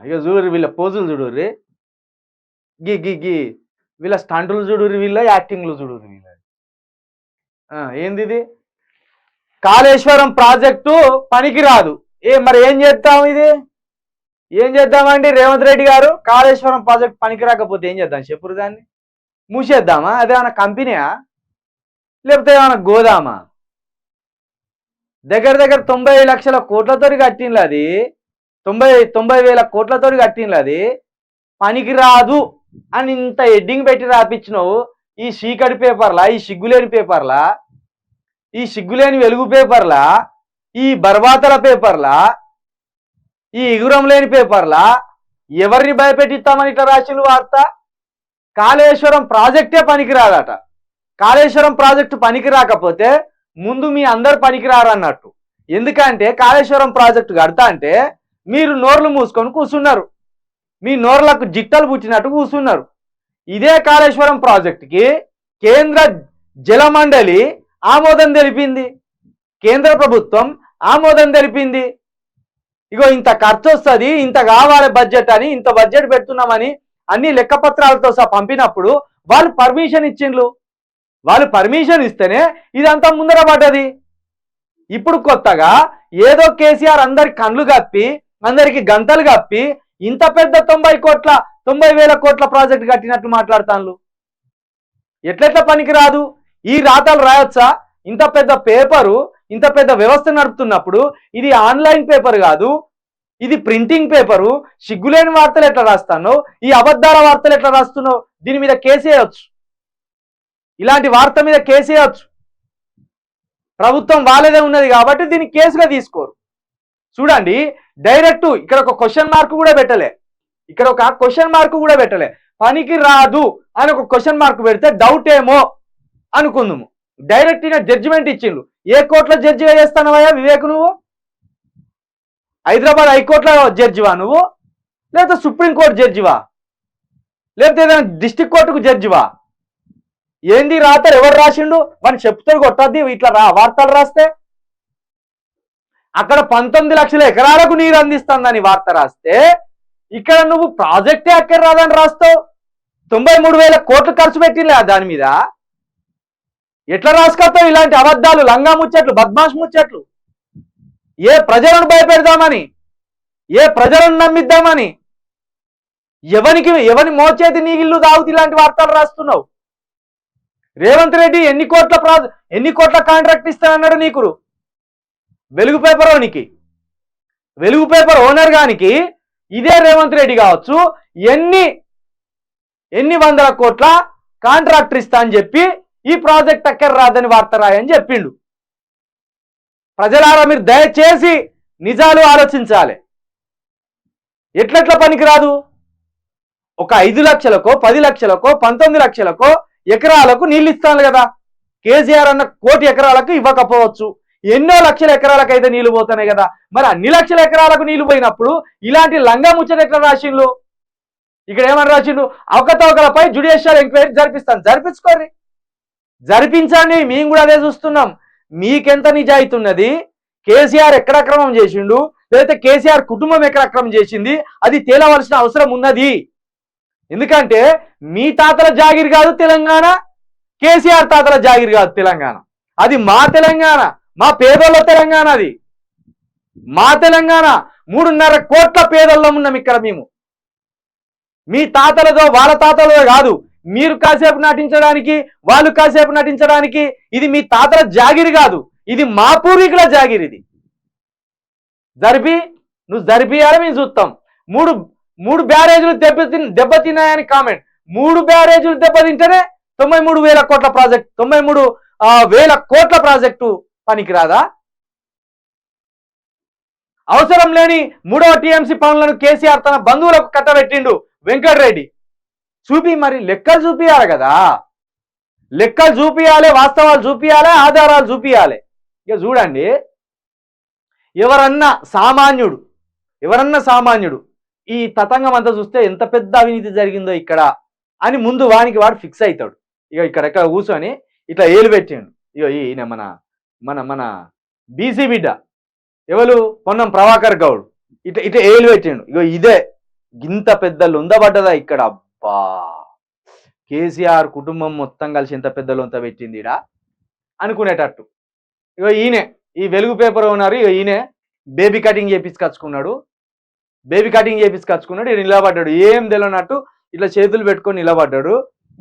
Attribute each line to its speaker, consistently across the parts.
Speaker 1: ఇక చూడుర్రి వీళ్ళ పోజులు చూడుర్రి, గీ గీ గీ వీళ్ళ స్టంటులు చూడుర్రి, వీళ్ళ యాక్టింగ్లు చూడుర్రి వీళ్ళ. ఏంది ఇది? కాళేశ్వరం ప్రాజెక్టు పనికిరాదు. మరి ఏం చేద్దాం? ఇది ఏం చేద్దామండి రేవంత్ రెడ్డి గారు? కాళేశ్వరం ప్రాజెక్ట్ పనికి రాకపోతే ఏం చేద్దాం చెప్పురు? దాన్ని మూసేద్దామా? అదేమన్నా కంపెనీయా లేకపోతే ఏమన్నా గోదామా? దగ్గర దగ్గర 90 లక్షల కోట్లతో కట్టిండ్లు అది, 90 వేల కోట్లతో కట్టిండ్లు అది. పనికిరాదు అని ఇంత హెడ్డింగ్ పెట్టి రాపించినావు ఈ చీకటి పేపర్లా, ఈ సిగ్గులేని పేపర్లా, ఈ సిగ్గులేని వెలుగు పేపర్లా, ఈ బర్బాతల పేపర్లా, ఈ ఎగురం లేని పేపర్లా ఎవరిని భయపెట్టిస్తామని ఇట్లా రాసిండు వార్త? కాళేశ్వరం ప్రాజెక్టే పనికిరాదట. కాళేశ్వరం ప్రాజెక్టు పనికి రాకపోతే ముందు మీ అందరు పనికిరారన్నట్టు. ఎందుకంటే కాళేశ్వరం ప్రాజెక్టు కడతా అంటే మీరు నోర్లు మూసుకొని కూర్చున్నారు, మీ నోర్లకు జిట్టలు పుట్టినట్టు కూర్చున్నారు. ఇదే కాళేశ్వరం ప్రాజెక్టుకి కేంద్ర జలమండలి ఆమోదం తెలిపింది, కేంద్ర ప్రభుత్వం ఆమోదం తెలిపింది. ఇగో ఇంత ఖర్చు వస్తుంది, ఇంత కావాలి బడ్జెట్ అని, ఇంత బడ్జెట్ పెడుతున్నామని అన్ని లెక్కపత్రాలతో సహా పంపినప్పుడు వాళ్ళు పర్మిషన్ ఇచ్చిండ్రు. వాళ్ళు పర్మిషన్ ఇస్తేనే ఇదంతా ముందర పడ్డది. ఇప్పుడు కొత్తగా ఏదో కేసీఆర్ అందరి కళ్ళు కప్పి అందరికి గంతలు కప్పి ఇంత పెద్ద 90 వేల కోట్ల ప్రాజెక్ట్ కట్టినట్టు మాట్లాడతాను. ఎట్లెట్లా పనికి రాదు? ఈ రాతలు రాయొచ్చా? ఇంత పెద్ద పేపరు, ఇంత పెద్ద వ్యవస్థ నడుపుతున్నప్పుడు ఇది ఆన్లైన్ పేపర్ కాదు, ఇది ప్రింటింగ్ పేపరు. సిగ్గులేని వార్తలు ఎట్లా రాస్తున్నావు? ఈ అబద్ధాల వార్తలు ఎట్లా రాస్తున్నావు? దీని మీద కేసు వేయవచ్చు, ఇలాంటి వార్త మీద కేసు వేయవచ్చు. ప్రభుత్వం వాళ్ళదే ఉన్నది కాబట్టి దీన్ని కేసుగా తీసుకోరు. చూడండి, డైరెక్ట్ ఇక్కడ ఒక క్వశ్చన్ మార్క్ కూడా పెట్టలే, ఇక్కడ ఒక క్వశ్చన్ మార్క్ కూడా పెట్టలే. పనికి రాదు అని ఒక క్వశ్చన్ మార్క్ పెడితే డౌట్ ఏమో అనుకుందాము. డైరెక్ట్ గా జడ్జిమెంట్ ఇచ్చిండు. ఏ కోర్టులో జడ్జిగా చేస్తానవయ్యా వివేక్? నువ్వు హైదరాబాద్ హైకోర్టులో జడ్జివా నువ్వు? లేకపోతే సుప్రీంకోర్టు జడ్జివా? లేకపోతే ఏదైనా డిస్టిక్ కోర్టుకు జడ్జివా? ఏంది రాతలు? ఎవరు రాసిండు? వాడిని చెప్తారు కొట్టద్ది ఇట్లా వార్తలు రాస్తే. అక్కడ 19 లక్షల ఎకరాలకు నీరు అందిస్తుందని వార్త రాస్తే ఇక్కడ నువ్వు ప్రాజెక్టే అక్కడ రాదని రాస్తావు. 93 వేల కోట్లు ఖర్చు పెట్టిలే దాని మీద. ఎట్లా రాసుకొస్తావు ఇలాంటి అబద్ధాలు, లంగా ముచ్చట్లు, బద్మాష్ ముచ్చట్లు? ఏ ప్రజలను భయపెడదామని, ఏ ప్రజలను నమ్మిద్దామని, ఎవని మోచేతి నీగిళ్ళు తాగుతూ ఇలాంటి వార్తలు రాస్తున్నావు? రేవంత్ రెడ్డి ఎన్ని కోట్ల కాంట్రాక్ట్ ఇస్తానన్నాడు నీకు? వెలుగు పేపర్ ఓనికి, వెలుగు పేపర్ ఓనర్ గానికి ఇదే రేవంత్ రెడ్డి కావచ్చు ఎన్ని వందల కోట్ల కాంట్రాక్టర్ ఇస్తా అని చెప్పి ఈ ప్రాజెక్ట్ అక్కడ రాదని వార్త రాయని చెప్పిండు. ప్రజలారా మీరు దయచేసి నిజాలు ఆలోచించాలి. ఎట్లెట్లా పనికిరాదు? ఒక 5 లక్షలకో 10 లక్షలకో 19 లక్షలకో ఎకరాలకు నీళ్ళు ఇస్తాను కదా. కేసీఆర్ అన్న 1 కోటి ఎకరాలకు ఇవ్వకపోవచ్చు, ఎన్నో లక్షల ఎకరాలకు అయితే నీళ్లు పోతున్నాయి కదా. మరి అన్ని లక్షల ఎకరాలకు నీళ్లు పోయినప్పుడు ఇలాంటి లంగా ముచ్చట ఎట్లా రాసిండ్లు? ఇక్కడ ఏమని రాసిండు? అవకతవకలపై జ్యుడిషియల్ ఎంక్వైరీ జరిపిస్తాను. జరిపించుకోర్రి, జరిపించండి. మేము కూడా అదే చూస్తున్నాం. మీకెంత నిజాయితీ ఉన్నది? కేసీఆర్ ఎక్కడ అక్రమం చేసిండు, లేకపోతే కేసీఆర్ కుటుంబం ఎక్కడ అక్రమం చేసింది, అది తేలవలసిన అవసరం ఉన్నది. ఎందుకంటే మీ తాతల జాగిరి కాదు తెలంగాణ, కేసీఆర్ తాతల జాగిరి కాదు తెలంగాణ. అది మా తెలంగాణ, మా పేదోళ్ళ తెలంగాణ. అది మా తెలంగాణ. 3.5 కోట్ల పేదల్లో ఉన్నాం ఇక్కడ మేము. మీ తాతలతో వాళ్ళ తాతలతో కాదు. మీరు కాసేపు నటించడానికి, వాళ్ళు కాసేపు నటించడానికి ఇది మీ తాతల జాగిరి కాదు, ఇది మా పూర్వీకుల జాగిరి. ఇది నువ్వు జరిపియాలని మేము చూస్తాం. మూడు బ్యారేజీలు దెబ్బతిన్నాయని కామెంట్. 3 బ్యారేజీలు దెబ్బతింటేనే 93 వేల కోట్ల ప్రాజెక్ట్, 93 వేల కోట్ల ప్రాజెక్టు పనికిరాదా? అవసరం లేని 3వ టీఎంసీ పనులను కేసీఆర్ తన బంధువులకు కట్టబెట్టిండు వెంకటరెడ్డి. మరి లెక్కలు చూపియాలి కదా, లెక్కలు చూపియాలి, వాస్తవాలు చూపియాలి, ఆధారాలు చూపియాలి. ఇక చూడండి, ఎవరన్నా సామాన్యుడు ఈ తతంగం అంతా చూస్తే ఎంత పెద్ద అవినీతి జరిగిందో ఇక్కడ అని ముందు వానికి వాడు ఫిక్స్ అవుతాడు. ఇక ఇక్కడెక్కడ కూర్చొని ఇట్లా ఏలు పెట్టిండు. ఇక ఈయన మన బీసీ బిడ్డ ఎవరు? పొన్నం ప్రభాకర్ గౌడ్ ఇట్లా ఏలు పెట్టిండు. ఇక గింత పెద్ద లొందబడ్డదా ఇక్కడ. అబ్బా, కేసీఆర్ కుటుంబం మొత్తం కలిసి ఎంత పెద్ద లొంత పెట్టింది ఈడ అనుకునేటట్టు. ఇగో ఈయనే ఈ వెలుగు పేపర్ ఉన్నారు. ఇగో ఈయనే బేబీ కటింగ్ చేపించుకొచ్చుకున్నాడు. ఈయన నిలబడ్డాడు, ఏం తెలియనట్టు ఇట్లా చేతులు పెట్టుకొని నిలబడ్డాడు.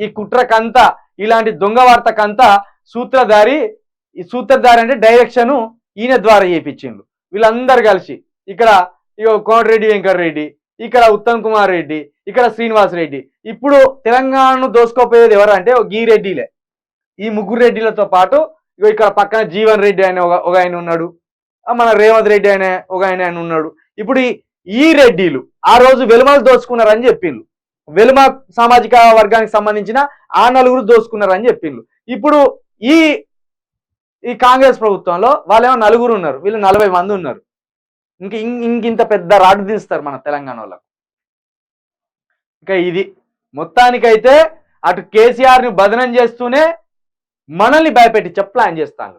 Speaker 1: ఈ కుట్రకంతా, ఇలాంటి దొంగ వార్తకంతా సూత్రధారి అంటే డైరెక్షన్ ఈయన ద్వారా చేయించిండు వీళ్ళందరూ కలిసి. ఇక్కడ ఇగో కోమటిరెడ్డి వెంకటరెడ్డి, ఇక్కడ ఉత్తమ్ కుమార్ రెడ్డి, ఇక్కడ శ్రీనివాస్ రెడ్డి. ఇప్పుడు తెలంగాణను దోసుకోపోయేది ఎవరంటే గీ రెడ్డిలే. ఈ ముగ్గురు రెడ్డిలతో పాటు ఇగో ఇక్కడ పక్కన జీవన్ రెడ్డి అనే ఒక ఆయన ఉన్నాడు, మన రేవంత్ రెడ్డి అనే ఒక ఆయన ఉన్నాడు. ఇప్పుడు ఈ రెడ్డిలు ఆ రోజు వెలుమలు దోచుకున్నారని చెప్పిండ్రు. వెలుమ సామాజిక వర్గానికి సంబంధించిన ఆ నలుగురు దోచుకున్నారని చెప్పిండ్రు. ఇప్పుడు ఈ ఈ కాంగ్రెస్ ప్రభుత్వంలో వాళ్ళేమో నలుగురు ఉన్నారు, వీళ్ళు 40 మంది ఉన్నారు. ఇంకింత పెద్ద రాడు తీస్తారు మన తెలంగాణ వాళ్ళకు. ఇంకా ఇది మొత్తానికైతే అటు కేసీఆర్ ని బదనం చేస్తూనే మనల్ని భయపెట్టించే ప్లాన్ చేస్తాను.